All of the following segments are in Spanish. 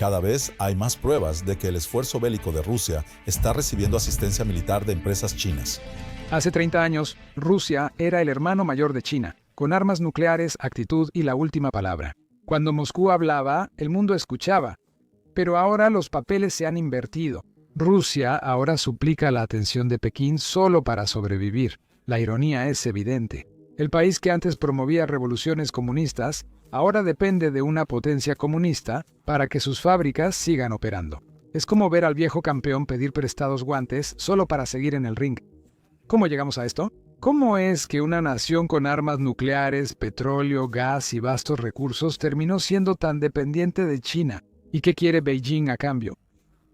Cada vez hay más pruebas de que el esfuerzo bélico de Rusia está recibiendo asistencia militar de empresas chinas. Hace 30 años, Rusia era el hermano mayor de China, con armas nucleares, actitud y la última palabra. Cuando Moscú hablaba, el mundo escuchaba. Pero ahora los papeles se han invertido. Rusia ahora suplica la atención de Pekín solo para sobrevivir. La ironía es evidente. El país que antes promovía revoluciones comunistas, ahora depende de una potencia comunista para que sus fábricas sigan operando. Es como ver al viejo campeón pedir prestados guantes solo para seguir en el ring. ¿Cómo llegamos a esto? ¿Cómo es que una nación con armas nucleares, petróleo, gas y vastos recursos terminó siendo tan dependiente de China? ¿Y qué quiere Beijing a cambio?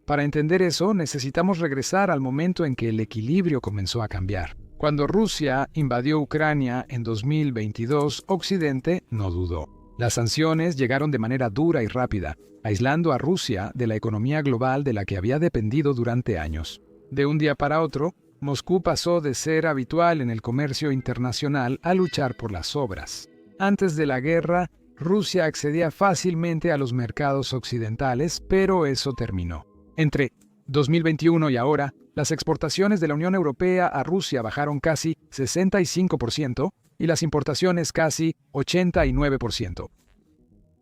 Para entender eso, necesitamos regresar al momento en que el equilibrio comenzó a cambiar. Cuando Rusia invadió Ucrania en 2022, Occidente no dudó. Las sanciones llegaron de manera dura y rápida, aislando a Rusia de la economía global de la que había dependido durante años. De un día para otro, Moscú pasó de ser habitual en el comercio internacional a luchar por las sobras. Antes de la guerra, Rusia accedía fácilmente a los mercados occidentales, pero eso terminó. Entre 2021 y ahora, las exportaciones de la Unión Europea a Rusia bajaron casi 65% y las importaciones casi 89%.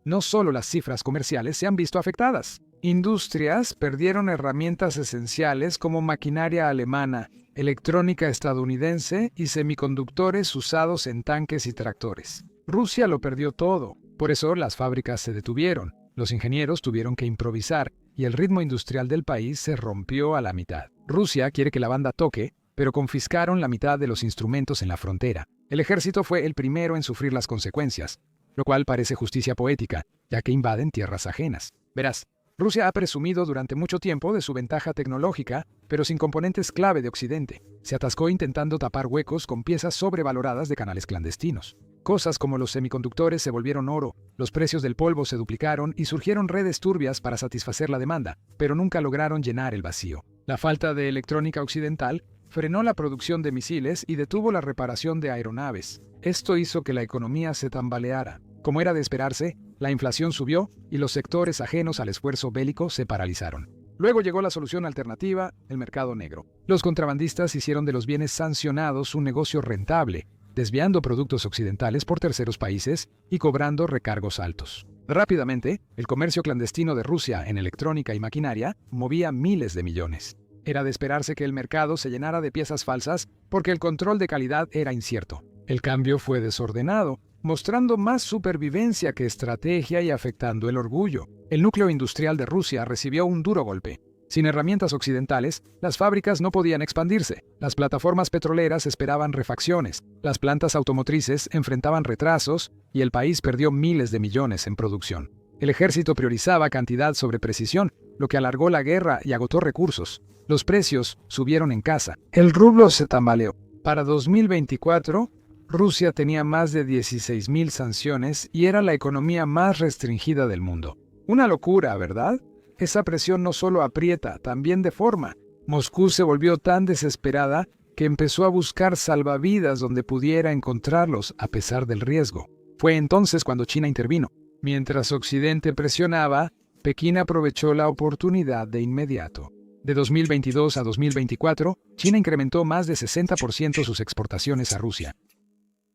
No solo las cifras comerciales se han visto afectadas. Industrias perdieron herramientas esenciales como maquinaria alemana, electrónica estadounidense y semiconductores usados en tanques y tractores. Rusia lo perdió todo. Por eso las fábricas se detuvieron, los ingenieros tuvieron que improvisar y el ritmo industrial del país se rompió a la mitad. Rusia quiere que la banda toque, pero confiscaron la mitad de los instrumentos en la frontera. El ejército fue el primero en sufrir las consecuencias, lo cual parece justicia poética, ya que invaden tierras ajenas. Verás, Rusia ha presumido durante mucho tiempo de su ventaja tecnológica, pero sin componentes clave de Occidente. Se atascó intentando tapar huecos con piezas sobrevaloradas de canales clandestinos. Cosas como los semiconductores se volvieron oro, los precios del polvo se duplicaron y surgieron redes turbias para satisfacer la demanda, pero nunca lograron llenar el vacío. La falta de electrónica occidental frenó la producción de misiles y detuvo la reparación de aeronaves. Esto hizo que la economía se tambaleara. Como era de esperarse, la inflación subió y los sectores ajenos al esfuerzo bélico se paralizaron. Luego llegó la solución alternativa, el mercado negro. Los contrabandistas hicieron de los bienes sancionados un negocio rentable, desviando productos occidentales por terceros países y cobrando recargos altos. Rápidamente, el comercio clandestino de Rusia en electrónica y maquinaria movía miles de millones. Era de esperarse que el mercado se llenara de piezas falsas porque el control de calidad era incierto. El cambio fue desordenado, mostrando más supervivencia que estrategia y afectando el orgullo. El núcleo industrial de Rusia recibió un duro golpe. Sin herramientas occidentales, las fábricas no podían expandirse. Las plataformas petroleras esperaban refacciones, las plantas automotrices enfrentaban retrasos y el país perdió miles de millones en producción. El ejército priorizaba cantidad sobre precisión, lo que alargó la guerra y agotó recursos. Los precios subieron en casa. El rublo se tambaleó. Para 2024, Rusia tenía más de 16.000 sanciones y era la economía más restringida del mundo. Una locura, ¿verdad? Esa presión no solo aprieta, también deforma. Moscú se volvió tan desesperada que empezó a buscar salvavidas donde pudiera encontrarlos a pesar del riesgo. Fue entonces cuando China intervino. Mientras Occidente presionaba, Pekín aprovechó la oportunidad de inmediato. De 2022 a 2024, China incrementó más de 60% sus exportaciones a Rusia.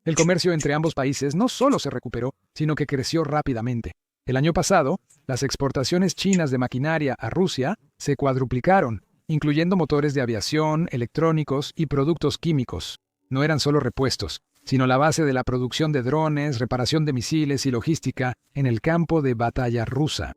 El comercio entre ambos países no solo se recuperó, sino que creció rápidamente. El año pasado, las exportaciones chinas de maquinaria a Rusia se cuadruplicaron, incluyendo motores de aviación, electrónicos y productos químicos. No eran solo repuestos, sino la base de la producción de drones, reparación de misiles y logística en el campo de batalla rusa.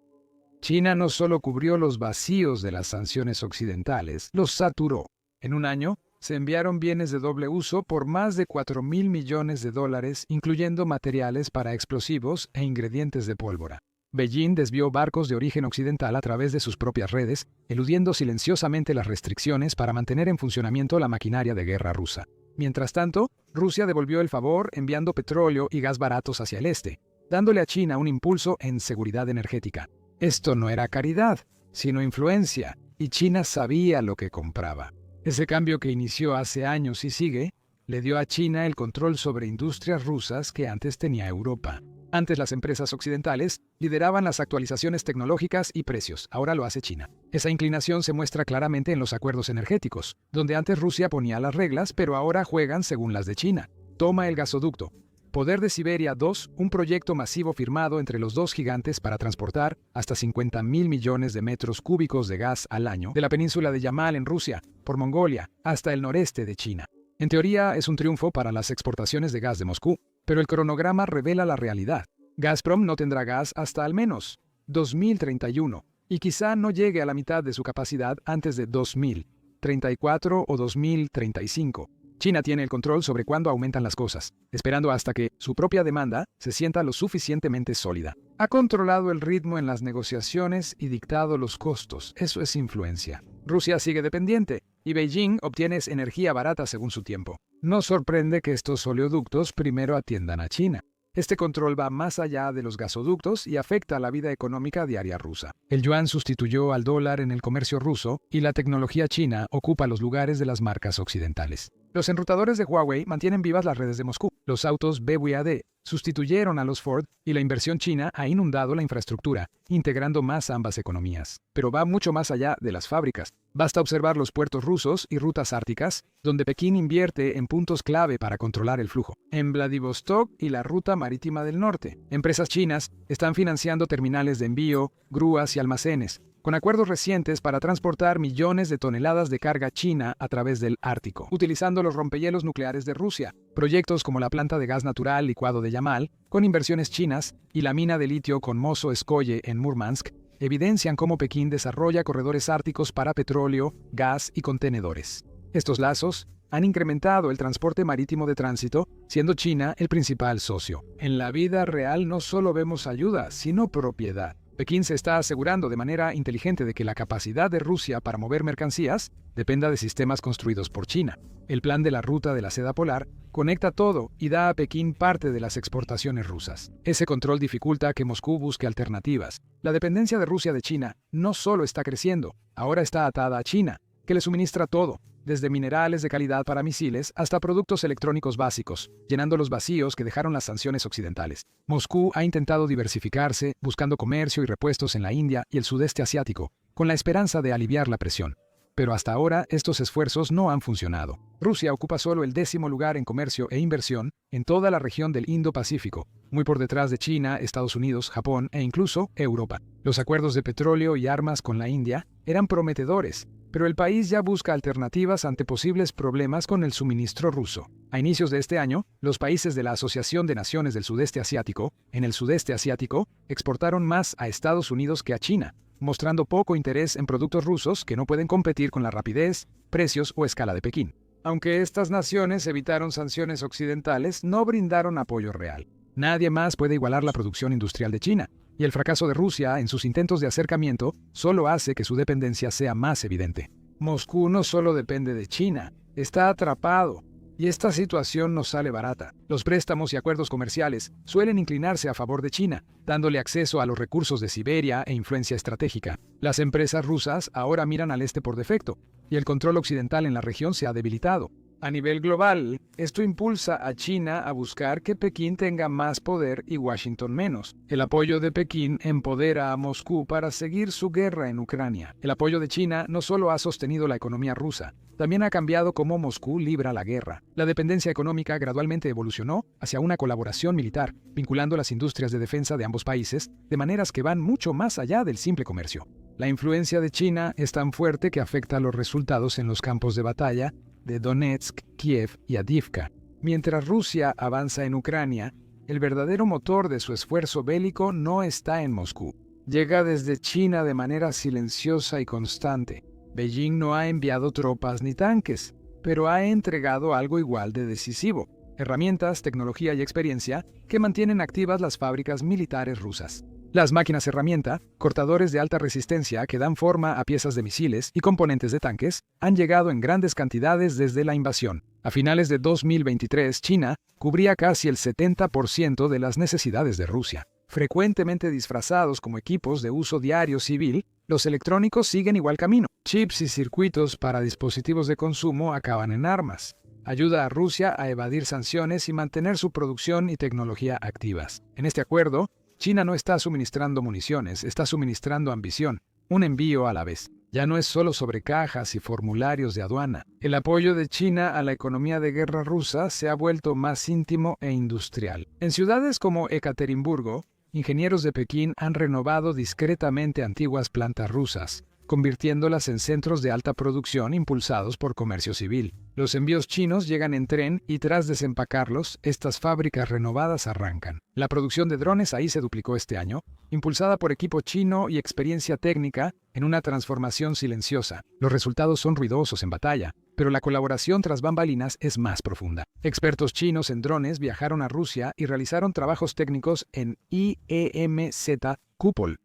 China no solo cubrió los vacíos de las sanciones occidentales, los saturó. En un año, se enviaron bienes de doble uso por más de $4.000 millones, incluyendo materiales para explosivos e ingredientes de pólvora. Beijing desvió barcos de origen occidental a través de sus propias redes, eludiendo silenciosamente las restricciones para mantener en funcionamiento la maquinaria de guerra rusa. Mientras tanto, Rusia devolvió el favor enviando petróleo y gas baratos hacia el este, dándole a China un impulso en seguridad energética. Esto no era caridad, sino influencia, y China sabía lo que compraba. Ese cambio que inició hace años y sigue, le dio a China el control sobre industrias rusas que antes tenía Europa. Antes las empresas occidentales lideraban las actualizaciones tecnológicas y precios, ahora lo hace China. Esa inclinación se muestra claramente en los acuerdos energéticos, donde antes Rusia ponía las reglas, pero ahora juegan según las de China. Toma el gasoducto. Poder de Siberia 2, un proyecto masivo firmado entre los dos gigantes para transportar hasta 50.000 millones de metros cúbicos de gas al año de la península de Yamal en Rusia, por Mongolia, hasta el noreste de China. En teoría es un triunfo para las exportaciones de gas de Moscú, pero el cronograma revela la realidad. Gazprom no tendrá gas hasta al menos 2031, y quizá no llegue a la mitad de su capacidad antes de 2034 o 2035. China tiene el control sobre cuándo aumentan las cosas, esperando hasta que su propia demanda se sienta lo suficientemente sólida. Ha controlado el ritmo en las negociaciones y dictado los costos. Eso es influencia. Rusia sigue dependiente, y Beijing obtiene energía barata según su tiempo. No sorprende que estos oleoductos primero atiendan a China. Este control va más allá de los gasoductos y afecta a la vida económica diaria rusa. El yuan sustituyó al dólar en el comercio ruso y la tecnología china ocupa los lugares de las marcas occidentales. Los enrutadores de Huawei mantienen vivas las redes de Moscú. Los autos BYD sustituyeron a los Ford y la inversión china ha inundado la infraestructura, integrando más ambas economías. Pero va mucho más allá de las fábricas. Basta observar los puertos rusos y rutas árticas, donde Pekín invierte en puntos clave para controlar el flujo. En Vladivostok y la ruta marítima del norte, empresas chinas están financiando terminales de envío, grúas y almacenes, con acuerdos recientes para transportar millones de toneladas de carga china a través del Ártico, utilizando los rompehielos nucleares de Rusia. Proyectos como la planta de gas natural licuado de Yamal, con inversiones chinas, y la mina de litio con Mozo-Skoye en Murmansk, evidencian cómo Pekín desarrolla corredores árticos para petróleo, gas y contenedores. Estos lazos han incrementado el transporte marítimo de tránsito, siendo China el principal socio. En la vida real no solo vemos ayuda, sino propiedad. Pekín se está asegurando de manera inteligente de que la capacidad de Rusia para mover mercancías dependa de sistemas construidos por China. El plan de la ruta de la seda polar conecta todo y da a Pekín parte de las exportaciones rusas. Ese control dificulta que Moscú busque alternativas. La dependencia de Rusia de China no solo está creciendo, ahora está atada a China, que le suministra todo, desde minerales de calidad para misiles hasta productos electrónicos básicos, llenando los vacíos que dejaron las sanciones occidentales. Moscú ha intentado diversificarse, buscando comercio y repuestos en la India y el sudeste asiático, con la esperanza de aliviar la presión. Pero hasta ahora estos esfuerzos no han funcionado. Rusia ocupa solo el 10º lugar en comercio e inversión en toda la región del Indo-Pacífico, muy por detrás de China, Estados Unidos, Japón e incluso Europa. Los acuerdos de petróleo y armas con la India eran prometedores, pero el país ya busca alternativas ante posibles problemas con el suministro ruso. A inicios de este año, los países de la Asociación de Naciones del Sudeste Asiático, en el sudeste asiático, exportaron más a Estados Unidos que a China, mostrando poco interés en productos rusos que no pueden competir con la rapidez, precios o escala de Pekín. Aunque estas naciones evitaron sanciones occidentales, no brindaron apoyo real. Nadie más puede igualar la producción industrial de China, y el fracaso de Rusia en sus intentos de acercamiento solo hace que su dependencia sea más evidente. Moscú no solo depende de China, está atrapado, y esta situación no sale barata. Los préstamos y acuerdos comerciales suelen inclinarse a favor de China, dándole acceso a los recursos de Siberia e influencia estratégica. Las empresas rusas ahora miran al este por defecto, y el control occidental en la región se ha debilitado. A nivel global, esto impulsa a China a buscar que Pekín tenga más poder y Washington menos. El apoyo de Pekín empodera a Moscú para seguir su guerra en Ucrania. El apoyo de China no solo ha sostenido la economía rusa, también ha cambiado cómo Moscú libra la guerra. La dependencia económica gradualmente evolucionó hacia una colaboración militar, vinculando las industrias de defensa de ambos países de maneras que van mucho más allá del simple comercio. La influencia de China es tan fuerte que afecta los resultados en los campos de batalla de Donetsk, Kiev y Avdiivka. Mientras Rusia avanza en Ucrania, el verdadero motor de su esfuerzo bélico no está en Moscú. Llega desde China de manera silenciosa y constante. Beijing no ha enviado tropas ni tanques, pero ha entregado algo igual de decisivo: herramientas, tecnología y experiencia que mantienen activas las fábricas militares rusas. Las máquinas herramienta, cortadores de alta resistencia que dan forma a piezas de misiles y componentes de tanques, han llegado en grandes cantidades desde la invasión. A finales de 2023, China cubría casi el 70% de las necesidades de Rusia. Frecuentemente disfrazados como equipos de uso diario civil, los electrónicos siguen igual camino. Chips y circuitos para dispositivos de consumo acaban en armas. ayuda a Rusia a evadir sanciones y mantener su producción y tecnología activas. En este acuerdo, China no está suministrando municiones, está suministrando ambición, un envío a la vez. Ya no es solo sobre cajas y formularios de aduana. El apoyo de China a la economía de guerra rusa se ha vuelto más íntimo e industrial. En ciudades como Ekaterimburgo, ingenieros de Pekín han renovado discretamente antiguas plantas rusas, convirtiéndolas en centros de alta producción impulsados por comercio civil. Los envíos chinos llegan en tren y tras desempacarlos, estas fábricas renovadas arrancan. La producción de drones ahí se duplicó este año, impulsada por equipo chino y experiencia técnica en una transformación silenciosa. Los resultados son ruidosos en batalla, pero la colaboración tras bambalinas es más profunda. Expertos chinos en drones viajaron a Rusia y realizaron trabajos técnicos en IEMZ Kupol,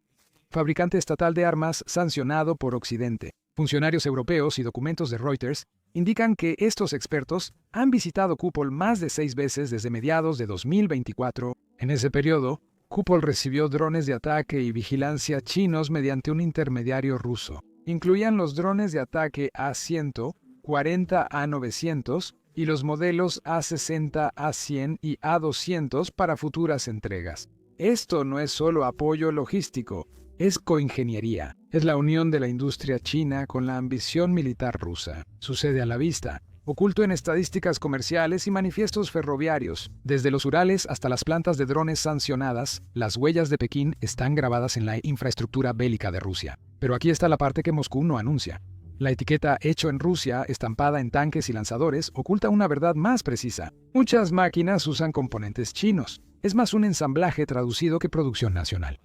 fabricante estatal de armas sancionado por Occidente. Funcionarios europeos y documentos de Reuters indican que estos expertos han visitado Kupol más de 6 veces desde mediados de 2024. En ese periodo, Kupol recibió drones de ataque y vigilancia chinos mediante un intermediario ruso. Incluían los drones de ataque A-100, 40 A-900 y los modelos A-60, A-100 y A-200 para futuras entregas. Esto no es solo apoyo logístico, es coingeniería. Es la unión de la industria china con la ambición militar rusa. Sucede a la vista, oculto en estadísticas comerciales y manifiestos ferroviarios. Desde los Urales hasta las plantas de drones sancionadas, las huellas de Pekín están grabadas en la infraestructura bélica de Rusia. Pero aquí está la parte que Moscú no anuncia. La etiqueta "Hecho en Rusia", estampada en tanques y lanzadores, oculta una verdad más precisa. Muchas máquinas usan componentes chinos. Es más un ensamblaje traducido que producción nacional.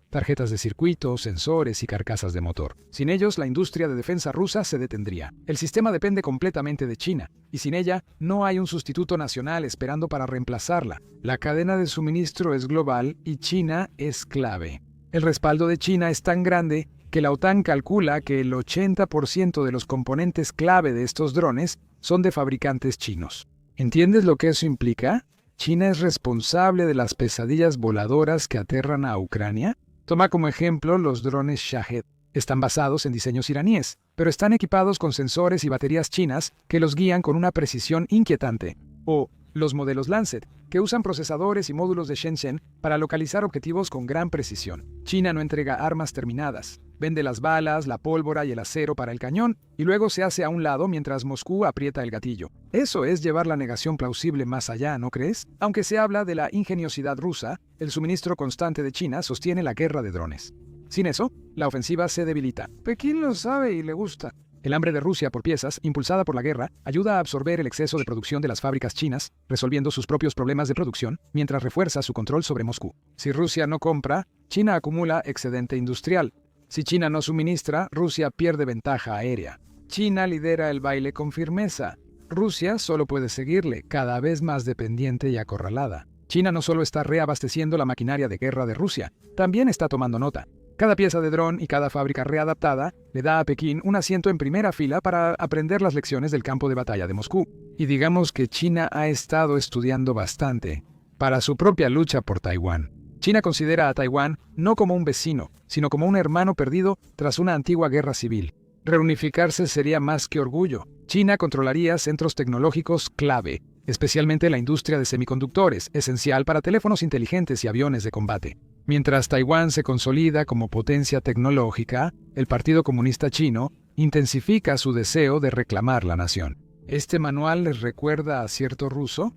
Tarjetas de circuito, sensores y carcasas de motor. Sin ellos, la industria de defensa rusa se detendría. El sistema depende completamente de China, y sin ella, no hay un sustituto nacional esperando para reemplazarla. La cadena de suministro es global y China es clave. El respaldo de China es tan grande que la OTAN calcula que el 80% de los componentes clave de estos drones son de fabricantes chinos. ¿Entiendes lo que eso implica? ¿China es responsable de las pesadillas voladoras que aterran a Ucrania? Toma como ejemplo los drones Shahed. Están basados en diseños iraníes, pero están equipados con sensores y baterías chinas que los guían con una precisión inquietante. O los modelos Lancet, que usan procesadores y módulos de Shenzhen para localizar objetivos con gran precisión. China no entrega armas terminadas. Vende las balas, la pólvora y el acero para el cañón, y luego se hace a un lado mientras Moscú aprieta el gatillo. Eso es llevar la negación plausible más allá, ¿no crees? Aunque se habla de la ingeniosidad rusa, el suministro constante de China sostiene la guerra de drones. Sin eso, la ofensiva se debilita. Pekín lo sabe y le gusta. El hambre de Rusia por piezas, impulsada por la guerra, ayuda a absorber el exceso de producción de las fábricas chinas, resolviendo sus propios problemas de producción, mientras refuerza su control sobre Moscú. Si Rusia no compra, China acumula excedente industrial. Si China no suministra, Rusia pierde ventaja aérea. China lidera el baile con firmeza. Rusia solo puede seguirle, cada vez más dependiente y acorralada. China no solo está reabasteciendo la maquinaria de guerra de Rusia, también está tomando nota. Cada pieza de dron y cada fábrica readaptada le da a Pekín un asiento en primera fila para aprender las lecciones del campo de batalla de Moscú. Y digamos que China ha estado estudiando bastante para su propia lucha por Taiwán. China considera a Taiwán no como un vecino, sino como un hermano perdido tras una antigua guerra civil. Reunificarse sería más que orgullo. China controlaría centros tecnológicos clave, especialmente la industria de semiconductores, esencial para teléfonos inteligentes y aviones de combate. Mientras Taiwán se consolida como potencia tecnológica, el Partido Comunista Chino intensifica su deseo de reclamar la nación. ¿Este manual les recuerda a cierto ruso?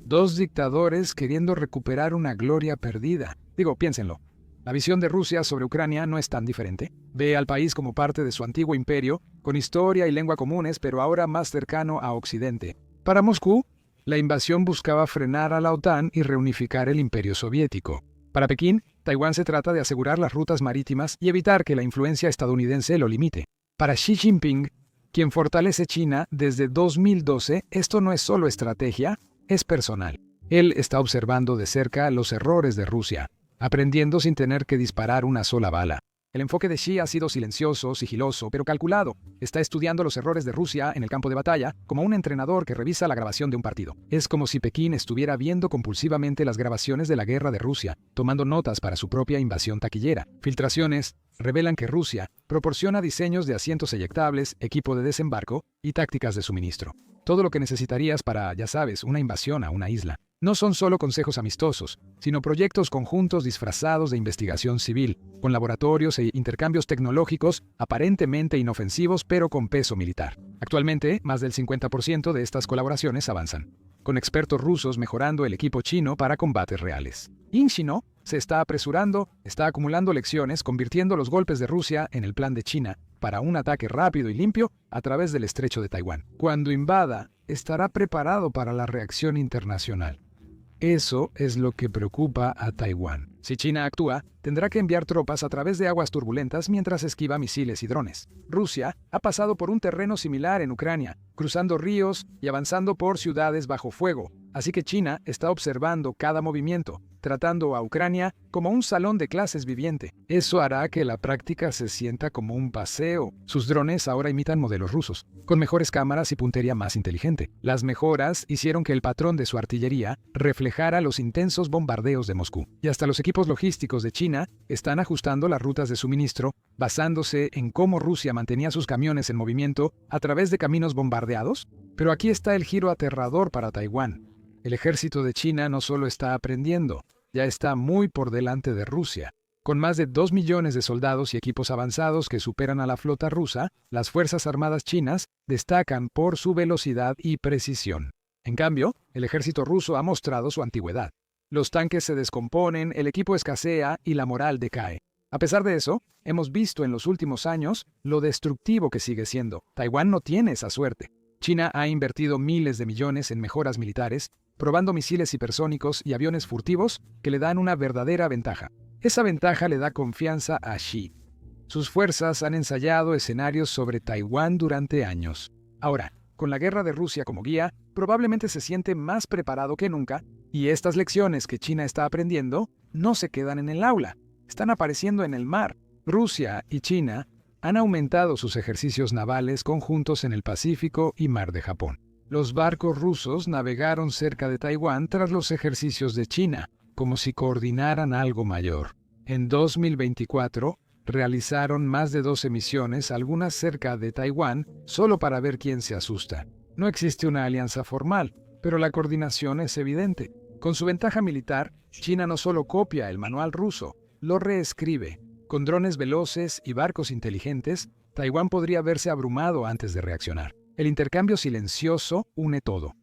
2 dictadores queriendo recuperar una gloria perdida. Piénsenlo. La visión de Rusia sobre Ucrania no es tan diferente. Ve al país como parte de su antiguo imperio, con historia y lengua comunes, pero ahora más cercano a Occidente. Para Moscú, la invasión buscaba frenar a la OTAN y reunificar el imperio soviético. Para Pekín, Taiwán se trata de asegurar las rutas marítimas y evitar que la influencia estadounidense lo limite. Para Xi Jinping, quien fortalece China desde 2012, esto no es solo estrategia, es personal. Él está observando de cerca los errores de Rusia, aprendiendo sin tener que disparar una sola bala. El enfoque de Xi ha sido silencioso, sigiloso, pero calculado. Está estudiando los errores de Rusia en el campo de batalla como un entrenador que revisa la grabación de un partido. Es como si Pekín estuviera viendo compulsivamente las grabaciones de la guerra de Rusia, tomando notas para su propia invasión taquillera. Filtraciones revelan que Rusia proporciona diseños de asientos eyectables, equipo de desembarco y tácticas de suministro. Todo lo que necesitarías para, ya sabes, una invasión a una isla. No son solo consejos amistosos, sino proyectos conjuntos disfrazados de investigación civil, con laboratorios e intercambios tecnológicos aparentemente inofensivos pero con peso militar. Actualmente, más del 50% de estas colaboraciones avanzan, con expertos rusos mejorando el equipo chino para combates reales. Inchino se está apresurando, está acumulando lecciones, convirtiendo los golpes de Rusia en el plan de China para un ataque rápido y limpio a través del estrecho de Taiwán. Cuando invada, estará preparado para la reacción internacional. Eso es lo que preocupa a Taiwán. Si China actúa, tendrá que enviar tropas a través de aguas turbulentas mientras esquiva misiles y drones. Rusia ha pasado por un terreno similar en Ucrania, cruzando ríos y avanzando por ciudades bajo fuego. Así que China está observando cada movimiento, tratando a Ucrania como un salón de clases viviente. Eso hará que la práctica se sienta como un paseo. Sus drones ahora imitan modelos rusos, con mejores cámaras y puntería más inteligente. Las mejoras hicieron que el patrón de su artillería reflejara los intensos bombardeos de Moscú. Y hasta los equipos logísticos de China están ajustando las rutas de suministro, basándose en cómo Rusia mantenía sus camiones en movimiento a través de caminos bombardeados. Pero aquí está el giro aterrador para Taiwán. El ejército de China no solo está aprendiendo, ya está muy por delante de Rusia. Con más de 2 millones de soldados y equipos avanzados que superan a la flota rusa, las Fuerzas Armadas chinas destacan por su velocidad y precisión. En cambio, el ejército ruso ha mostrado su antigüedad. Los tanques se descomponen, el equipo escasea y la moral decae. A pesar de eso, hemos visto en los últimos años lo destructivo que sigue siendo. Taiwán no tiene esa suerte. China ha invertido miles de millones en mejoras militares, probando misiles hipersónicos y aviones furtivos que le dan una verdadera ventaja. Esa ventaja le da confianza a Xi. Sus fuerzas han ensayado escenarios sobre Taiwán durante años. Ahora, con la guerra de Rusia como guía, probablemente se siente más preparado que nunca, y estas lecciones que China está aprendiendo no se quedan en el aula, están apareciendo en el mar. Rusia y China han aumentado sus ejercicios navales conjuntos en el Pacífico y Mar de Japón. Los barcos rusos navegaron cerca de Taiwán tras los ejercicios de China, como si coordinaran algo mayor. En 2024, realizaron más de 12 misiones, algunas cerca de Taiwán, solo para ver quién se asusta. No existe una alianza formal, pero la coordinación es evidente. Con su ventaja militar, China no solo copia el manual ruso, lo reescribe. Con drones veloces y barcos inteligentes, Taiwán podría verse abrumado antes de reaccionar. El intercambio silencioso une todo.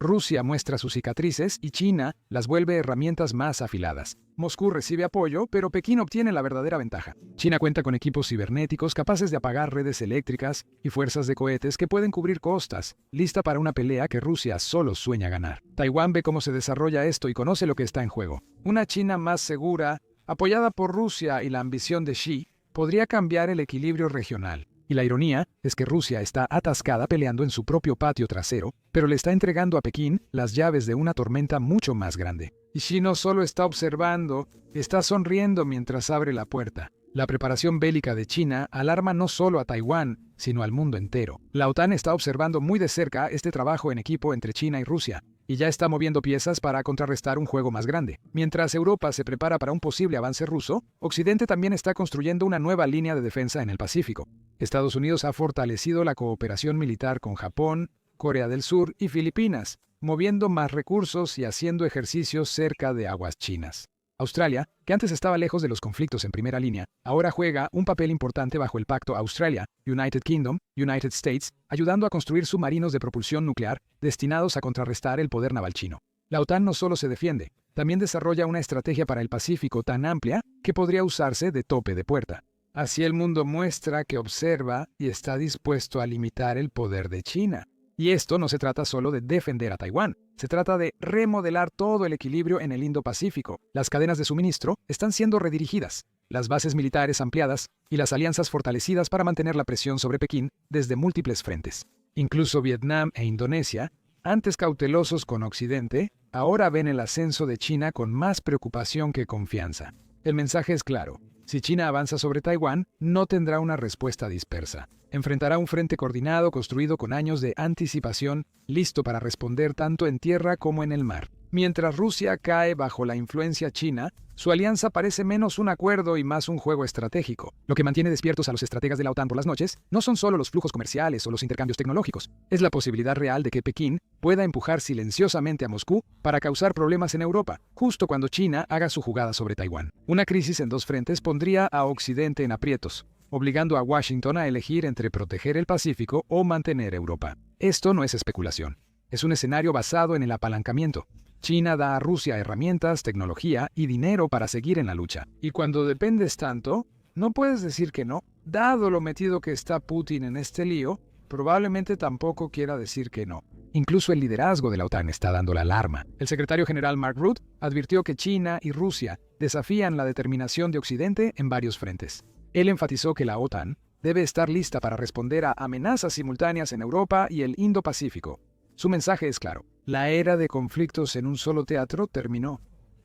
Rusia muestra sus cicatrices y China las vuelve herramientas más afiladas. Moscú recibe apoyo, pero Pekín obtiene la verdadera ventaja. China cuenta con equipos cibernéticos capaces de apagar redes eléctricas y fuerzas de cohetes que pueden cubrir costas, lista para una pelea que Rusia solo sueña ganar. Taiwán ve cómo se desarrolla esto y conoce lo que está en juego. Una China más segura, apoyada por Rusia y la ambición de Xi, podría cambiar el equilibrio regional. Y la ironía es que Rusia está atascada peleando en su propio patio trasero, pero le está entregando a Pekín las llaves de una tormenta mucho más grande. Y Xi no solo está observando, está sonriendo mientras abre la puerta. La preparación bélica de China alarma no solo a Taiwán, sino al mundo entero. La OTAN está observando muy de cerca este trabajo en equipo entre China y Rusia, y ya está moviendo piezas para contrarrestar un juego más grande. Mientras Europa se prepara para un posible avance ruso, Occidente también está construyendo una nueva línea de defensa en el Pacífico. Estados Unidos ha fortalecido la cooperación militar con Japón, Corea del Sur y Filipinas, moviendo más recursos y haciendo ejercicios cerca de aguas chinas. Australia, que antes estaba lejos de los conflictos en primera línea, ahora juega un papel importante bajo el pacto Australia, United Kingdom, United States, ayudando a construir submarinos de propulsión nuclear destinados a contrarrestar el poder naval chino. La OTAN no solo se defiende, también desarrolla una estrategia para el Pacífico tan amplia que podría usarse de tope de puerta. Así el mundo muestra que observa y está dispuesto a limitar el poder de China. Y esto no se trata solo de defender a Taiwán, se trata de remodelar todo el equilibrio en el Indo-Pacífico. Las cadenas de suministro están siendo redirigidas, las bases militares ampliadas y las alianzas fortalecidas para mantener la presión sobre Pekín desde múltiples frentes. Incluso Vietnam e Indonesia, antes cautelosos con Occidente, ahora ven el ascenso de China con más preocupación que confianza. El mensaje es claro. Si China avanza sobre Taiwán, no tendrá una respuesta dispersa. Enfrentará un frente coordinado construido con años de anticipación, listo para responder tanto en tierra como en el mar. Mientras Rusia cae bajo la influencia china, su alianza parece menos un acuerdo y más un juego estratégico. Lo que mantiene despiertos a los estrategas de la OTAN por las noches no son solo los flujos comerciales o los intercambios tecnológicos, es la posibilidad real de que Pekín pueda empujar silenciosamente a Moscú para causar problemas en Europa, justo cuando China haga su jugada sobre Taiwán. Una crisis en dos frentes pondría a Occidente en aprietos, obligando a Washington a elegir entre proteger el Pacífico o mantener Europa. Esto no es especulación, es un escenario basado en el apalancamiento. China da a Rusia herramientas, tecnología y dinero para seguir en la lucha. Y cuando dependes tanto, no puedes decir que no. Dado lo metido que está Putin en este lío, probablemente tampoco quiera decir que no. Incluso el liderazgo de la OTAN está dando la alarma. El secretario general Mark Rutte advirtió que China y Rusia desafían la determinación de Occidente en varios frentes. Él enfatizó que la OTAN debe estar lista para responder a amenazas simultáneas en Europa y el Indo-Pacífico. Su mensaje es claro: la era de conflictos en un solo teatro terminó.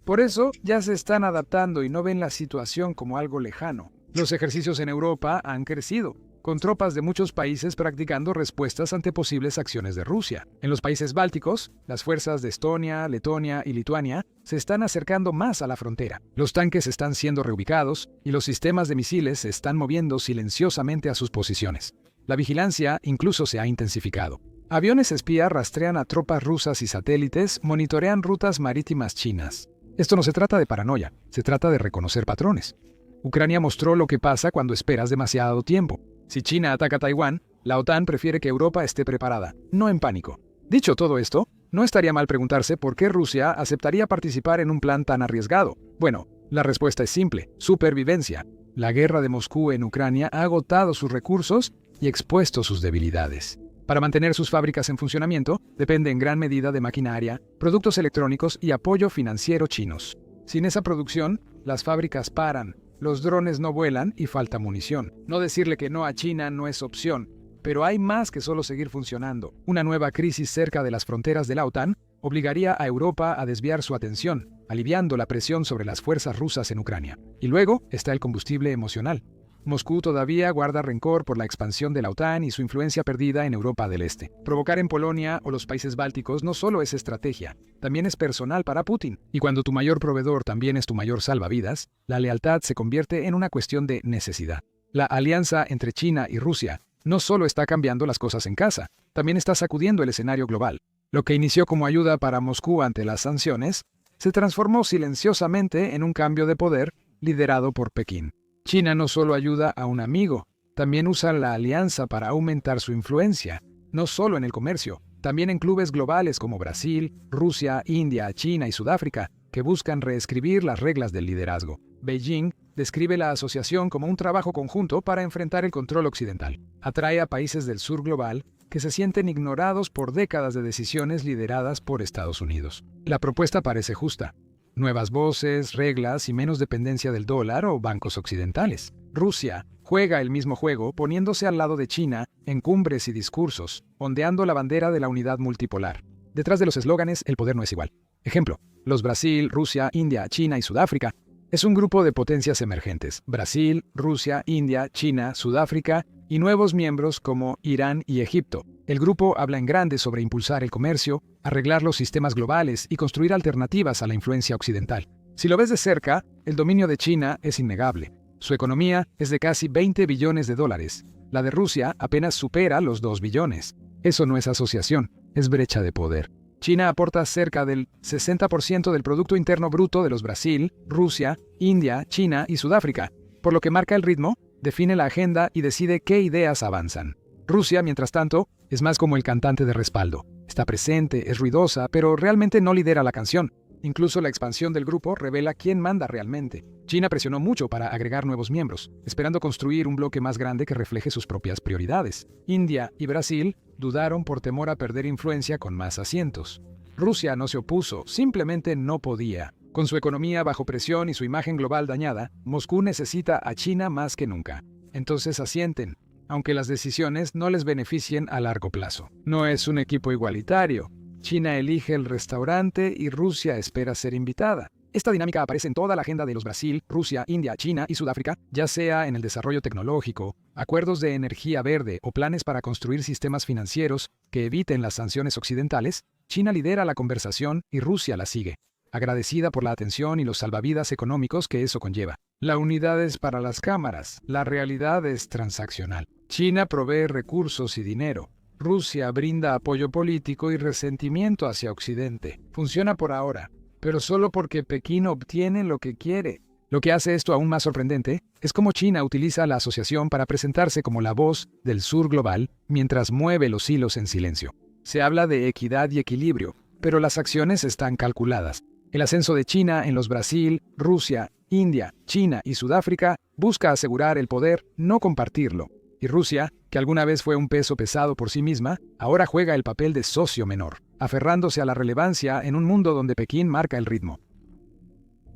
Por eso, ya se están adaptando y no ven la situación como algo lejano. Los ejercicios en Europa han crecido, con tropas de muchos países practicando respuestas ante posibles acciones de Rusia. En los países bálticos, las fuerzas de Estonia, Letonia y Lituania se están acercando más a la frontera. Los tanques están siendo reubicados y los sistemas de misiles se están moviendo silenciosamente a sus posiciones. La vigilancia incluso se ha intensificado. Aviones espía rastrean a tropas rusas y satélites monitorean rutas marítimas chinas. Esto no se trata de paranoia, se trata de reconocer patrones. Ucrania mostró lo que pasa cuando esperas demasiado tiempo. Si China ataca Taiwán, la OTAN prefiere que Europa esté preparada, no en pánico. Dicho todo esto, no estaría mal preguntarse por qué Rusia aceptaría participar en un plan tan arriesgado. Bueno, la respuesta es simple: supervivencia. La guerra de Moscú en Ucrania ha agotado sus recursos y expuesto sus debilidades. Para mantener sus fábricas en funcionamiento, depende en gran medida de maquinaria, productos electrónicos y apoyo financiero chinos. Sin esa producción, las fábricas paran, los drones no vuelan y falta munición. No decirle que no a China no es opción, pero hay más que solo seguir funcionando. Una nueva crisis cerca de las fronteras de la OTAN obligaría a Europa a desviar su atención, aliviando la presión sobre las fuerzas rusas en Ucrania. Y luego está el combustible emocional. Moscú todavía guarda rencor por la expansión de la OTAN y su influencia perdida en Europa del Este. Provocar en Polonia o los países bálticos no solo es estrategia, también es personal para Putin. Y cuando tu mayor proveedor también es tu mayor salvavidas, la lealtad se convierte en una cuestión de necesidad. La alianza entre China y Rusia no solo está cambiando las cosas en casa, también está sacudiendo el escenario global. Lo que inició como ayuda para Moscú ante las sanciones, se transformó silenciosamente en un cambio de poder liderado por Pekín. China no solo ayuda a un amigo, también usa la alianza para aumentar su influencia, no solo en el comercio, también en clubes globales como Brasil, Rusia, India, China y Sudáfrica, que buscan reescribir las reglas del liderazgo. Beijing describe la asociación como un trabajo conjunto para enfrentar el control occidental. Atrae a países del sur global que se sienten ignorados por décadas de decisiones lideradas por Estados Unidos. La propuesta parece justa: nuevas voces, reglas y menos dependencia del dólar o bancos occidentales. Rusia juega el mismo juego poniéndose al lado de China en cumbres y discursos, ondeando la bandera de la unidad multipolar. Detrás de los eslóganes, el poder no es igual. Ejemplo, los Brasil, Rusia, India, China y Sudáfrica es un grupo de potencias emergentes. Brasil, Rusia, India, China, Sudáfrica y nuevos miembros como Irán y Egipto. El grupo habla en grande sobre impulsar el comercio, arreglar los sistemas globales y construir alternativas a la influencia occidental. Si lo ves de cerca, el dominio de China es innegable. Su economía es de casi 20 billones de dólares. La de Rusia apenas supera los 2 billones. Eso no es asociación, es brecha de poder. China aporta cerca del 60% del Producto Interno Bruto de los Brasil, Rusia, India, China y Sudáfrica, por lo que marca el ritmo, define la agenda y decide qué ideas avanzan. Rusia, mientras tanto, es más como el cantante de respaldo. Está presente, es ruidosa, pero realmente no lidera la canción. Incluso la expansión del grupo revela quién manda realmente. China presionó mucho para agregar nuevos miembros, esperando construir un bloque más grande que refleje sus propias prioridades. India y Brasil dudaron por temor a perder influencia con más asientos. Rusia no se opuso, simplemente no podía. Con su economía bajo presión y su imagen global dañada, Moscú necesita a China más que nunca. Entonces asienten, aunque las decisiones no les beneficien a largo plazo. No es un equipo igualitario. China elige el restaurante y Rusia espera ser invitada. Esta dinámica aparece en toda la agenda de los Brasil, Rusia, India, China y Sudáfrica, ya sea en el desarrollo tecnológico, acuerdos de energía verde o planes para construir sistemas financieros que eviten las sanciones occidentales. China lidera la conversación y Rusia la sigue, agradecida por la atención y los salvavidas económicos que eso conlleva. La unidad es para las cámaras, la realidad es transaccional. China provee recursos y dinero. Rusia brinda apoyo político y resentimiento hacia Occidente. Funciona por ahora, pero solo porque Pekín obtiene lo que quiere. Lo que hace esto aún más sorprendente es cómo China utiliza la asociación para presentarse como la voz del sur global mientras mueve los hilos en silencio. Se habla de equidad y equilibrio, pero las acciones están calculadas. El ascenso de China en los Brasil, Rusia, India, China y Sudáfrica busca asegurar el poder, no compartirlo. Y Rusia, que alguna vez fue un peso pesado por sí misma, ahora juega el papel de socio menor, aferrándose a la relevancia en un mundo donde Pekín marca el ritmo.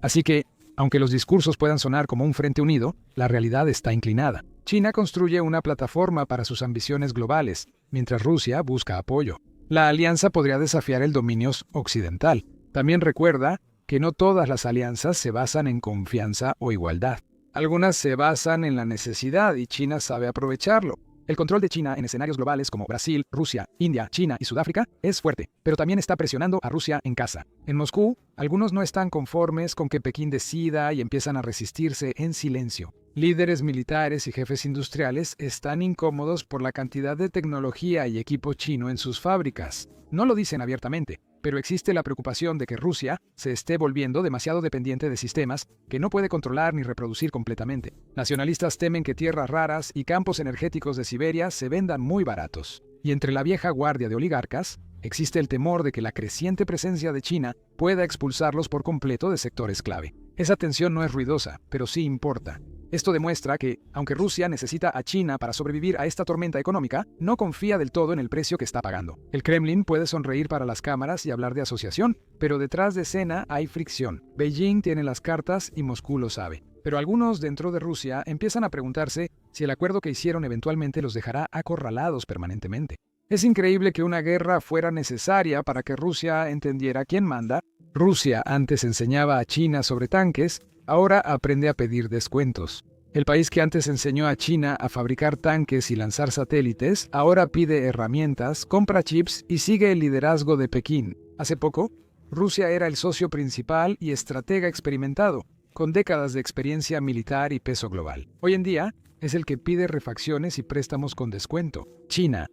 Así que, aunque los discursos puedan sonar como un frente unido, la realidad está inclinada. China construye una plataforma para sus ambiciones globales, mientras Rusia busca apoyo. La alianza podría desafiar el dominio occidental. También recuerda que no todas las alianzas se basan en confianza o igualdad. Algunas se basan en la necesidad y China sabe aprovecharlo. El control de China en escenarios globales como Brasil, Rusia, India, China y Sudáfrica es fuerte, pero también está presionando a Rusia en casa. En Moscú, algunos no están conformes con que Pekín decida y empiezan a resistirse en silencio. Líderes militares y jefes industriales están incómodos por la cantidad de tecnología y equipo chino en sus fábricas. No lo dicen abiertamente, pero existe la preocupación de que Rusia se esté volviendo demasiado dependiente de sistemas que no puede controlar ni reproducir completamente. Nacionalistas temen que tierras raras y campos energéticos de Siberia se vendan muy baratos. Y entre la vieja guardia de oligarcas, existe el temor de que la creciente presencia de China pueda expulsarlos por completo de sectores clave. Esa tensión no es ruidosa, pero sí importa. Esto demuestra que, aunque Rusia necesita a China para sobrevivir a esta tormenta económica, no confía del todo en el precio que está pagando. El Kremlin puede sonreír para las cámaras y hablar de asociación, pero detrás de escena hay fricción. Beijing tiene las cartas y Moscú lo sabe. Pero algunos dentro de Rusia empiezan a preguntarse si el acuerdo que hicieron eventualmente los dejará acorralados permanentemente. Es increíble que una guerra fuera necesaria para que Rusia entendiera quién manda. Rusia antes enseñaba a China sobre tanques, ahora aprende a pedir descuentos. El país que antes enseñó a China a fabricar tanques y lanzar satélites, ahora pide herramientas, compra chips y sigue el liderazgo de Pekín. Hace poco, Rusia era el socio principal y estratega experimentado, con décadas de experiencia militar y peso global. Hoy en día, es el que pide refacciones y préstamos con descuento. China,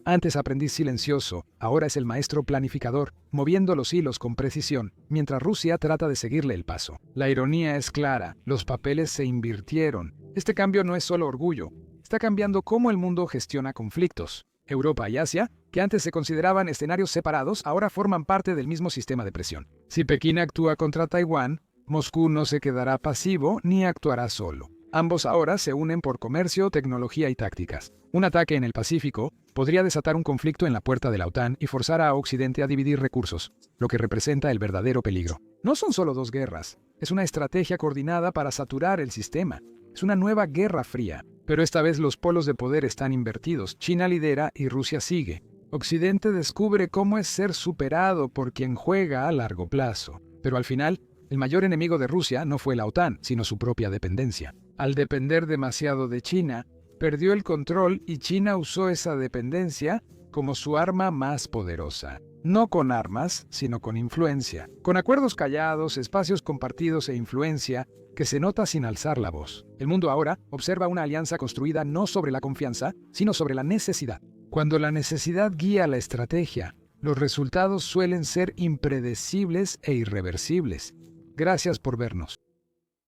antes aprendiz silencioso, ahora es el maestro planificador, moviendo los hilos con precisión, mientras Rusia trata de seguirle el paso. La ironía es clara, los papeles se invirtieron. Este cambio no es solo orgullo, está cambiando cómo el mundo gestiona conflictos. Europa y Asia, que antes se consideraban escenarios separados, ahora forman parte del mismo sistema de presión. Si Pekín actúa contra Taiwán, Moscú no se quedará pasivo ni actuará solo. Ambos ahora se unen por comercio, tecnología y tácticas. Un ataque en el Pacífico podría desatar un conflicto en la puerta de la OTAN y forzar a Occidente a dividir recursos, lo que representa el verdadero peligro. No son solo dos guerras, es una estrategia coordinada para saturar el sistema. Es una nueva guerra fría, pero esta vez los polos de poder están invertidos. China lidera y Rusia sigue. Occidente descubre cómo es ser superado por quien juega a largo plazo. Pero al final, el mayor enemigo de Rusia no fue la OTAN, sino su propia dependencia. Al depender demasiado de China, perdió el control y China usó esa dependencia como su arma más poderosa. No con armas, sino con influencia. Con acuerdos callados, espacios compartidos e influencia que se nota sin alzar la voz. El mundo ahora observa una alianza construida no sobre la confianza, sino sobre la necesidad. Cuando la necesidad guía la estrategia, los resultados suelen ser impredecibles e irreversibles. Gracias por vernos.